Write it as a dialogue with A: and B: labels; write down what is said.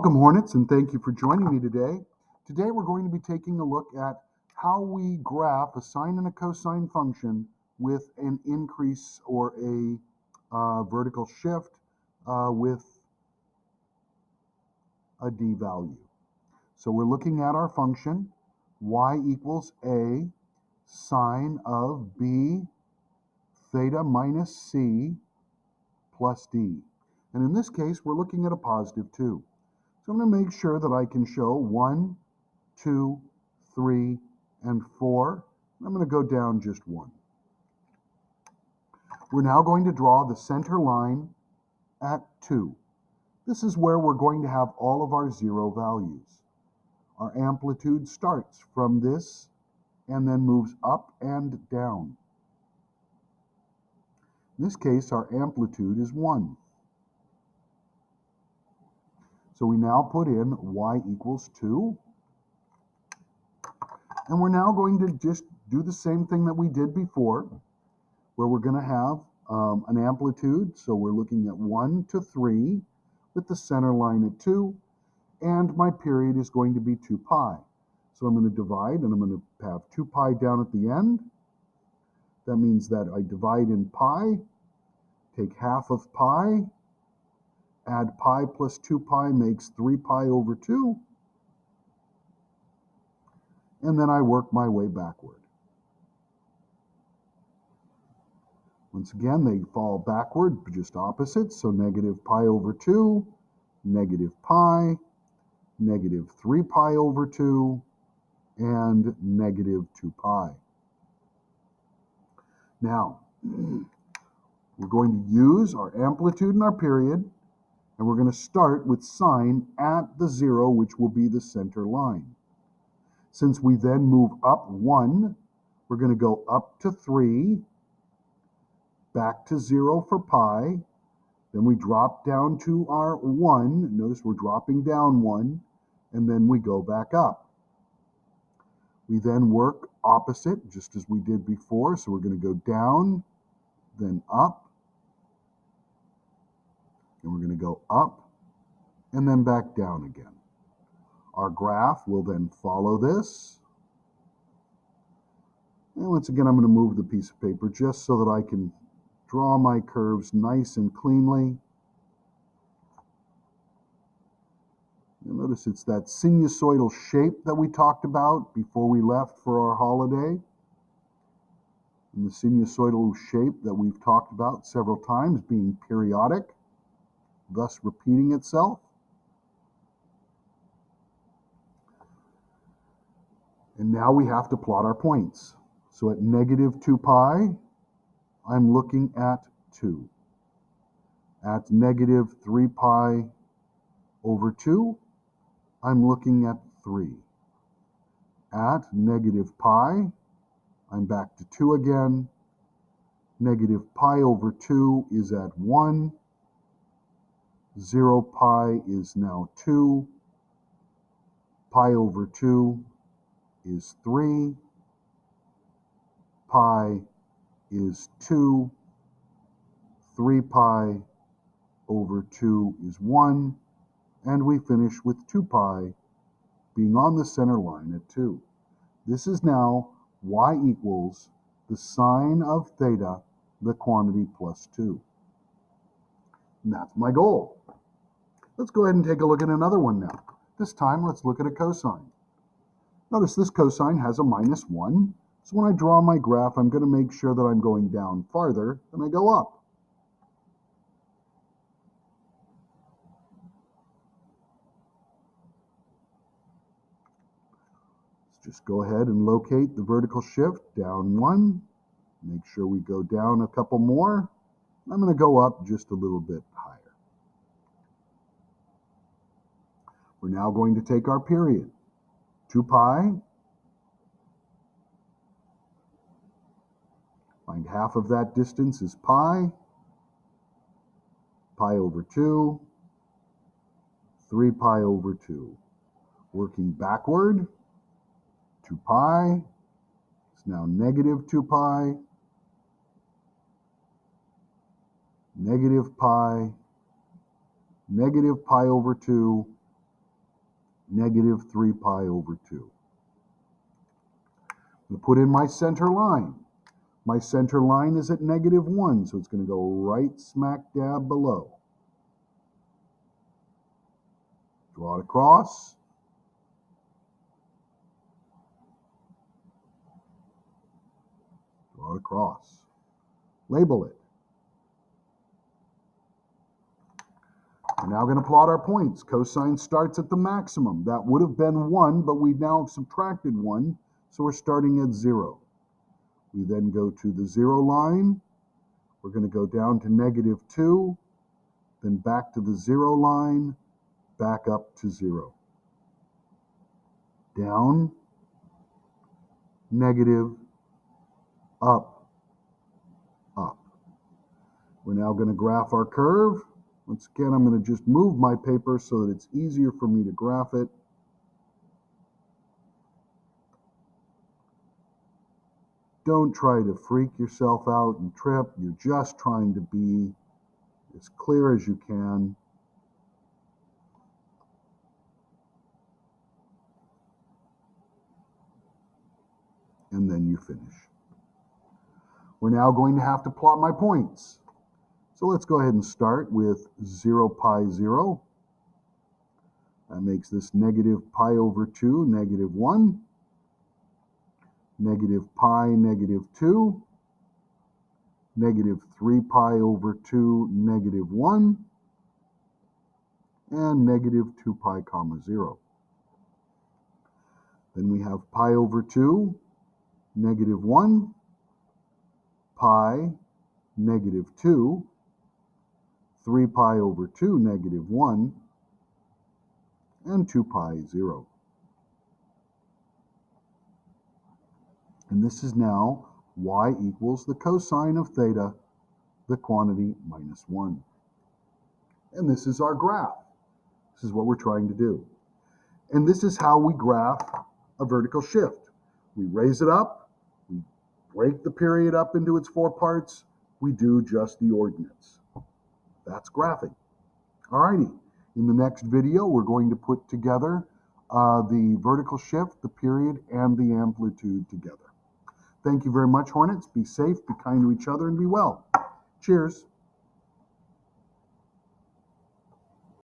A: Welcome, Hornets, and thank you for joining me today. Today we're going to be taking a look at how we graph a sine and a cosine function with an increase or a vertical shift with a d value. So we're looking at our function y equals a sine of b theta minus c plus d. And in this case, we're looking at a positive 2. So I'm going to make sure that I can show 1, 2, 3, and 4. I'm going to go down just 1. We're now going to draw the center line at 2. This is where we're going to have all of our 0 values. Our amplitude starts from this and then moves up and down. In this case, our amplitude is 1. So we now put in y equals 2. And we're now going to just do the same thing that we did before, where we're going to have an amplitude. So we're looking at 1 to 3 with the center line at 2. And my period is going to be 2 pi. So I'm going to divide, and I'm going to have 2 pi down at the end. That means that I divide in pi, take half of pi, add pi plus 2 pi makes 3 pi over 2. And then I work my way backward. Once again, they fall backward, just opposites. So negative pi over 2, negative pi, negative 3 pi over 2, and negative 2 pi. Now, we're going to use our amplitude and our period, and we're going to start with sine at the 0, which will be the center line. Since we then move up 1, we're going to go up to 3, back to 0 for pi, then we drop down to our 1. Notice we're dropping down 1, and then we go back up. We then work opposite, just as we did before. So we're going to go down, then up, and we're going to go up, and then back down again. Our graph will then follow this. And once again, I'm going to move the piece of paper just so that I can draw my curves nice and cleanly. You'll notice it's that sinusoidal shape that we talked about before we left for our holiday. And the sinusoidal shape that we've talked about several times being periodic, thus repeating itself. And now we have to plot our points. So at negative 2 pi, I'm looking at 2. At negative 3 pi over 2, I'm looking at 3. At negative pi, I'm back to 2 again. Negative pi over 2 is at 1. 0 pi is now 2. Pi over 2 is 3. Pi is 2. 3 pi over 2 is 1. And we finish with 2 pi being on the center line at 2. This is now y equals the sine of theta, the quantity plus 2. And that's my goal. Let's go ahead and take a look at another one now. This time, let's look at a cosine. Notice this cosine has a minus 1. So when I draw my graph, I'm going to make sure that I'm going down farther than I go up. Just go ahead and locate the vertical shift, down 1. Make sure we go down a couple more. I'm going to go up just a little bit higher. We're now going to take our period. 2 pi. Find half of that distance is pi. Pi over 2. 3 pi over 2. Working backward. 2 pi. It's now negative 2 pi. Negative pi. Negative pi over 2. negative 3 pi over 2. I'm going to put in my center line. My center line is at negative 1, so it's going to go right smack dab below. Draw it across. Draw it across. Label it. We're now going to plot our points. Cosine starts at the maximum. That would have been 1, but we've now subtracted 1, so we're starting at 0. We then go to the 0 line. We're going to go down to negative 2, then back to the 0 line, back up to 0. Down, negative, up, up. We're now going to graph our curve. Once again, I'm going to just move my paper so that it's easier for me to graph it. Don't try to freak yourself out and trip. You're just trying to be as clear as you can. And then you finish. We're now going to have to plot my points. So let's go ahead and start with 0 pi 0. That makes this negative pi over 2, negative 1. Negative pi, negative 2. Negative 3 pi over 2, negative 1. And negative 2 pi comma 0. Then we have pi over 2, negative 1. Pi, negative 2. 3 pi over 2, negative 1, and 2 pi 0. And this is now y equals the cosine of theta, the quantity minus 1. And this is our graph. This is what we're trying to do. And this is how we graph a vertical shift. We raise it up, we break the period up into its 4 parts, we do just the ordinates. That's graphing. Alrighty, in the next video, we're going to put together the vertical shift, the period, and the amplitude together. Thank you very much, Hornets. Be safe, be kind to each other, and be well. Cheers.